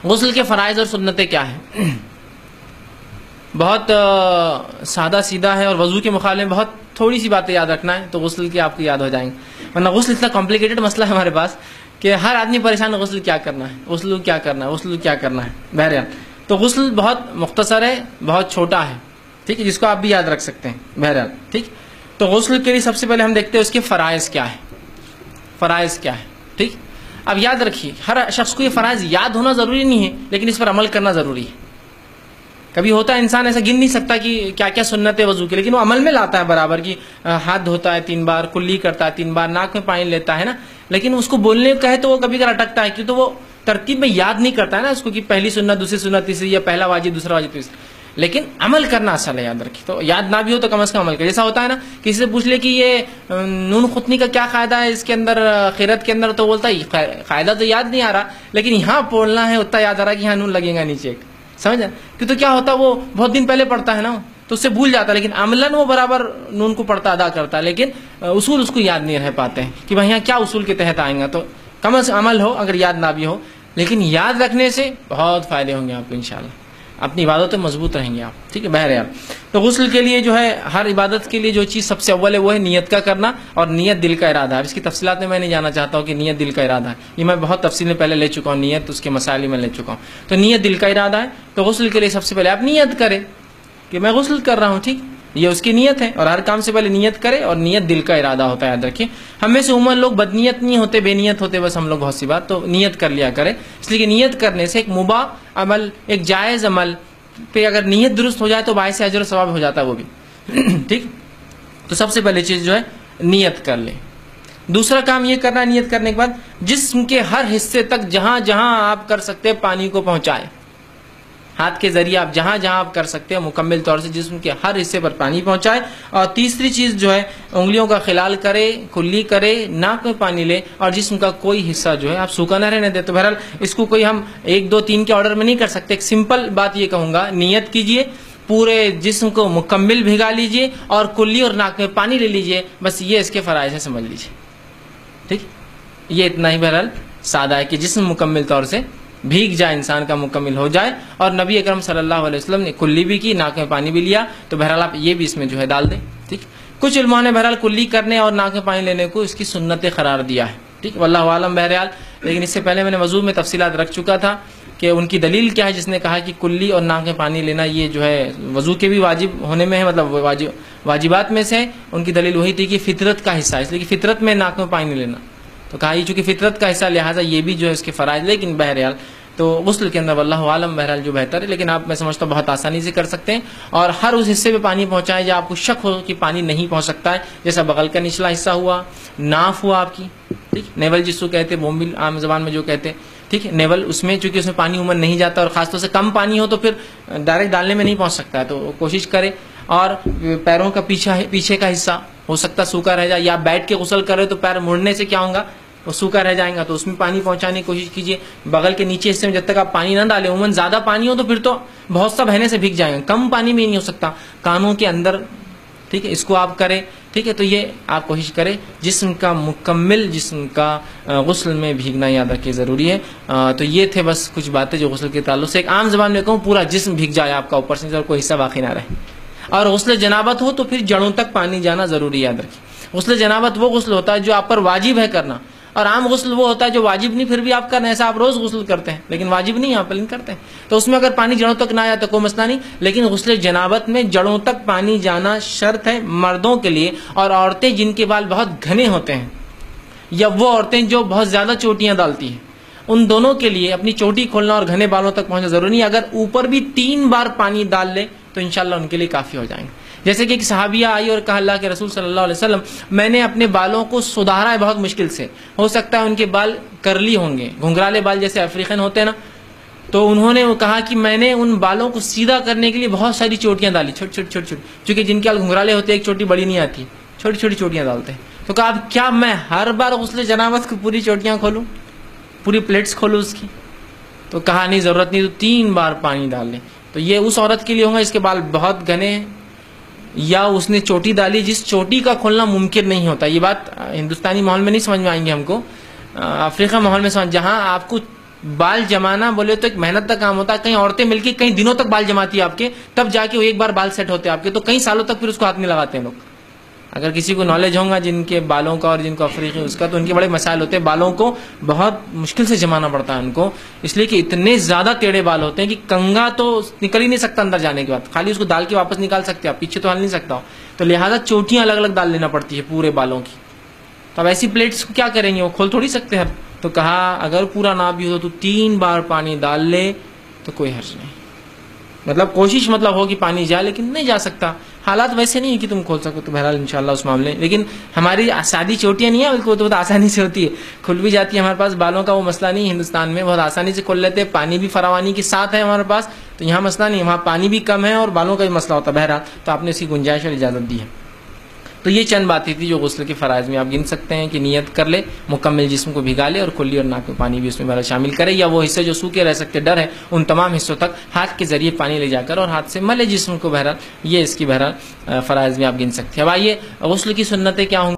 غسل کے فرائض اور سنتیں کیا ہیں؟ بہت سادہ سیدھا ہے، اور وضو کے مقابلے میں بہت تھوڑی سی باتیں یاد رکھنا ہے تو غسل کی آپ کو یاد ہو جائیں گے، ورنہ غسل اتنا کمپلیکیٹڈ مسئلہ ہے ہمارے پاس کہ ہر آدمی پریشان ہے، غسل کیا کرنا ہے، غسل کیا کرنا ہے، غسل کیا کرنا ہے۔ بہرحال تو غسل بہت مختصر ہے، بہت چھوٹا ہے، ٹھیک ہے، جس کو آپ بھی یاد رکھ سکتے ہیں۔ بہرحال ٹھیک، تو غسل کے لیے سب سے پہلے ہم دیکھتے ہیں اس کے فرائض کیا ہے، فرائض کیا ہے، ٹھیک۔ اب یاد رکھیے، ہر شخص کو یہ فرائض یاد ہونا ضروری نہیں ہے، لیکن اس پر عمل کرنا ضروری ہے۔ کبھی ہوتا ہے انسان ایسا گن نہیں سکتا کہ کیا کیا سنت ہے وضو کی، لیکن وہ عمل میں لاتا ہے برابر کی، ہاتھ دھوتا ہے 3 بار، کلی کرتا ہے 3 بار، ناک میں پانی لیتا ہے نا، لیکن اس کو بولنے کو کہے تو وہ کبھی کبھی اٹکتا ہے، کیوں تو وہ ترتیب میں یاد نہیں کرتا ہے نا اس کو کہ پہلی سنت، دوسری سنت، تیسری، یا پہلا واجب، دوسرا واجب، تیسری، لیکن عمل کرنا اصل ہے۔ یاد رکھیے، تو یاد نہ بھی ہو تو کم از کم عمل کرے۔ جیسا ہوتا ہے نا، کسی سے پوچھ لے کہ یہ نون خطنی کا کیا قاعدہ ہے اس کے اندر، خیرت کے اندر، تو بولتا ہے قاعدہ تو یاد نہیں آ رہا، لیکن یہاں بولنا ہے اتنا یاد آ رہا کہ یہاں نون لگے گا نیچے ایک، سمجھا؟ کہ تو کیا ہوتا، وہ بہت دن پہلے پڑھتا ہے نا تو اس سے بھول جاتا ہے، لیکن عملاً وہ برابر نون کو پڑھتا ادا کرتا ہے، لیکن اصول اس کو یاد نہیں رہ پاتے ہیں کہ بھائی یہاں کیا اصول کے تحت آئیں گا۔ تو کم از عمل ہو، اگر یاد نہ بھی ہو، لیکن یاد رکھنے سے بہت فائدے ہوں گے آپ کو انشاءاللہ، اپنی عبادت میں مضبوط رہیں گے آپ، ٹھیک ہے۔ بہرحال تو غسل کے لیے جو ہے، ہر عبادت کے لیے جو چیز سب سے اول ہے وہ ہے نیت کا کرنا، اور نیت دل کا ارادہ ہے۔ اس کی تفصیلات میں نہیں جانا چاہتا ہوں کہ نیت دل کا ارادہ ہے، یہ میں بہت تفصیل میں پہلے لے چکا ہوں، نیت اس کے مسائل میں لے چکا ہوں۔ تو نیت دل کا ارادہ ہے، تو غسل کے لیے سب سے پہلے آپ نیت کریں کہ میں غسل کر رہا ہوں، ٹھیک، یہ اس کی نیت ہے، اور ہر کام سے پہلے نیت کرے، اور نیت دل کا ارادہ ہوتا ہے، یاد رکھیں۔ ہم میں سے عموماً لوگ بدنیت نہیں ہوتے، بے نیت ہوتے، بس ہم لوگ بہت سی بات، تو نیت کر لیا کرے، اس لیے کہ نیت کرنے سے ایک مباح عمل، ایک جائز عمل پہ اگر نیت درست ہو جائے تو باعث اجر و ثواب ہو جاتا ہے وہ بھی، ٹھیک۔ تو سب سے پہلے چیز جو ہے نیت کر لیں۔ دوسرا کام یہ کرنا ہے، نیت کرنے کے بعد جسم کے ہر حصے تک جہاں جہاں آپ کر سکتے ہیں پانی کو پہنچائیں، ہاتھ کے ذریعے آپ جہاں جہاں آپ کر سکتے ہیں مکمل طور سے جسم کے ہر حصے پر پانی پہنچائے۔ اور تیسری چیز جو ہے، انگلیوں کا خلال کرے، کلی کرے، ناک میں پانی لے، اور جسم کا کوئی حصہ جو ہے آپ سوکھا نہ رہنے دے۔ تو بہرحال اس کو کوئی ہم 1 2 3 کے آرڈر میں نہیں کر سکتے، ایک سمپل بات یہ کہوں گا، نیت کیجئے، پورے جسم کو مکمل بھگا لیجئے، اور کلی اور ناک میں پانی لے لیجئے، بس یہ اس کے فرائض ہے، سمجھ لیجئے، ٹھیک۔ یہ اتنا ہی بہرحال سادہ ہے کہ جسم مکمل طور سے بھیگ جائے، انسان کا مکمل ہو جائے۔ اور نبی اکرم صلی اللہ علیہ وسلم نے کلی بھی کی، ناک میں پانی بھی لیا، تو بہرحال آپ یہ بھی اس میں جو ہے ڈال دیں، ٹھیک۔ کچھ علماء نے بہرحال کلی کرنے اور ناک میں پانی لینے کو اس کی سنت قرار دیا ہے، ٹھیک، واللہ عالم۔ بہرحال لیکن اس سے پہلے میں نے وضو میں تفصیلات رکھ چکا تھا کہ ان کی دلیل کیا ہے، جس نے کہا کہ کلی اور ناک میں پانی لینا یہ جو ہے وضو کے بھی واجب ہونے میں ہے، مطلب واجبات میں سے ہے۔ ان کی دلیل وہی تھی کہ فطرت کا حصہ ہے، اس لیے کہ فطرت میں ناک میں پانی لینا، تو کہا یہ چونکہ فطرت کا حصہ لہٰذا یہ بھی جو ہے اس کے فرائض، لیکن بہرحال تو غسل کے اندر واللہ عالم بہرحال جو بہتر ہے، لیکن آپ میں سمجھتا ہوں بہت آسانی سے کر سکتے ہیں، اور ہر اس حصے پہ پانی پہنچائیں جہاں آپ کو شک ہو کہ پانی نہیں پہنچ سکتا ہے، جیسا بغل کا نچلا حصہ ہوا، ناف ہوا آپ کی، ٹھیک، نیول جس کو کہتے ہیں، بومبل عام زبان میں جو کہتے ہیں، ٹھیک ہے، نیول، اس میں چونکہ اس میں پانی عموماً نہیں جاتا، اور خاص طور سے کم پانی ہو تو پھر ڈائریکٹ ڈالنے میں نہیں پہنچ سکتا ہے، تو کوشش کرے۔ اور پیروں کا پیچھے کا حصہ ہو سکتا ہے سوکھا رہ جائے، یا بیٹھ کے غسل کرے تو پیر مڑنے سے کیا ہوگا، وہ سوکھا رہ جائیں گا، تو اس میں پانی پہنچانے کی کوشش کیجیے۔ بغل کے نیچے حصے میں جب تک آپ پانی نہ ڈالیں، عموماً زیادہ پانی ہو تو پھر تو بہت سا بہنے سے بھیگ جائیں گے، کم پانی میں نہیں ہو سکتا، کانوں کے اندر، ٹھیک ہے، اس کو آپ کریں، ٹھیک ہے۔ تو یہ آپ کوشش کریں، جسم کا مکمل جسم کا غسل میں بھیگنا یاد رکھے ضروری ہے۔ تو یہ تھے بس کچھ باتیں جو غسل کے تعلق سے، ایک عام زبان میں کہوں پورا جسم بھیگ جائے آپ کا اوپر سے، اور کوئی حصہ باقی نہ رہے۔ اور غسل جنابت ہو تو پھر جڑوں تک پانی جانا ضروری، یاد رکھیں۔ غسل جنابت وہ غسل ہوتا ہے جو آپ پر واجب ہے کرنا، اور عام غسل وہ ہوتا ہے جو واجب نہیں پھر بھی آپ کرنا، ایسا آپ روز غسل کرتے ہیں لیکن واجب نہیں آپ لیکن کرتے ہیں، تو اس میں اگر پانی جڑوں تک نہ آیا تو کوئی مسئلہ نہیں، لیکن غسل جنابت میں جڑوں تک پانی جانا شرط ہے مردوں کے لیے، اور عورتیں جن کے بال بہت گھنے ہوتے ہیں، یا وہ عورتیں جو بہت زیادہ چوٹیاں ڈالتی ہیں، ان دونوں کے لیے اپنی چوٹی کھولنا اور گھنے بالوں تک پہنچنا ضروری نہیں، اگر اوپر بھی 3 بار پانی ڈال لے تو انشاءاللہ ان کے لیے کافی ہو جائیں گے۔ جیسے کہ ایک صحابیہ آئی اور کہا، اللہ کے رسول صلی اللہ علیہ وسلم، میں نے اپنے بالوں کو سدھارا ہے بہت مشکل سے، ہو سکتا ہے ان کے بال کرلی ہوں گے، گھنگرالے بال جیسے افریقن ہوتے ہیں نا، تو انہوں نے کہا کہ میں نے ان بالوں کو سیدھا کرنے کے لیے بہت ساری چوٹیاں ڈالی، چھوٹی چھوٹی، چونکہ جن کے بال گھنگرالے ہوتے ہیں ایک چوٹی بڑی نہیں آتی، چھوٹی چھوٹی چوٹیاں ڈالتے ہیں، تو کہا اب کیا میں ہر بار غسل جنابت کو پوری چوٹیاں کھولوں، پوری پلیٹس کھولوں اس کی؟ تو کہا نہیں، ضرورت نہیں، تو 3 بار پانی ڈال لیں۔ تو یہ اس عورت کے لیے ہوگا اس کے بال بہت گھنے ہیں، یا اس نے چوٹی ڈالی جس چوٹی کا کھولنا ممکن نہیں ہوتا۔ یہ بات ہندوستانی ماحول میں نہیں سمجھ میں آئیں گے ہم کو، افریقہ ماحول میں سمجھ، جہاں آپ کو بال جمانا بولے تو ایک محنت کا کام ہوتا ہے. کئی عورتیں مل کے کئی دنوں تک بال جماتی ہے آپ کے, تب جا کے وہ ایک بار بال سیٹ ہوتے ہیں آپ کے, تو کئی سالوں تک پھر اس کو ہاتھ نہیں لگاتے ہیں لوگ. اگر کسی کو نالج ہوگا جن کے بالوں کا اور جن کو افریقی اس کا, تو ان کے بڑے مسائل ہوتے ہیں. بالوں کو بہت مشکل سے جمانا پڑتا ہے ان کو, اس لیے کہ اتنے زیادہ ٹیڑھے بال ہوتے ہیں کہ کنگا تو نکل ہی نہیں سکتا اندر جانے کے بعد, خالی اس کو ڈال کے واپس نکال سکتے آپ, پیچھے تو ہل نہیں سکتا ہو. تو لہٰذا چوٹیاں الگ الگ ڈال لینا پڑتی ہے پورے بالوں کی. تو اب ایسی پلیٹس کو کیا کریں گے, وہ کھول تھوڑی سکتے ہیں. تو کہا اگر پورا نہ بھی ہو تو 3 بار پانی ڈال لے تو کوئی حرج نہیں. مطلب کوشش مطلب ہو کہ پانی جائے, لیکن نہیں جا سکتا, حالات ویسے نہیں ہے کہ تم کھول سکو. تو بہرحال انشاءاللہ اس معاملے, لیکن ہماری سادی چوٹیاں نہیں ہیں, بلکہ وہ تو بہت آسانی سے ہوتی ہے, کھل بھی جاتی ہے. ہمارے پاس بالوں کا وہ مسئلہ نہیں, ہندوستان میں بہت آسانی سے کھول لیتے ہیں, پانی بھی فراوانی کے ساتھ ہے ہمارے پاس, تو یہاں مسئلہ نہیں, وہاں پانی بھی کم ہے اور بالوں کا بھی مسئلہ ہوتا ہے. بہرحال تو آپ نے اس کی گنجائش اور اجازت دی ہے. تو یہ چند باتیں تھی جو غسل کے فرائض میں آپ گن سکتے ہیں کہ نیت کر لے, مکمل جسم کو بھگا لے, اور کلی اور ناک میں پانی بھی اس میں شامل کرے, یا وہ حصے جو سوکھے رہ سکتے ڈر ہے ان تمام حصوں تک ہاتھ کے ذریعے پانی لے جا کر اور ہاتھ سے ملے جسم کو. بہرحال یہ اس کی بہرحال فرائض میں آپ گن سکتے ہیں. اب آئیے غسل کی سنتیں کیا ہوں گی.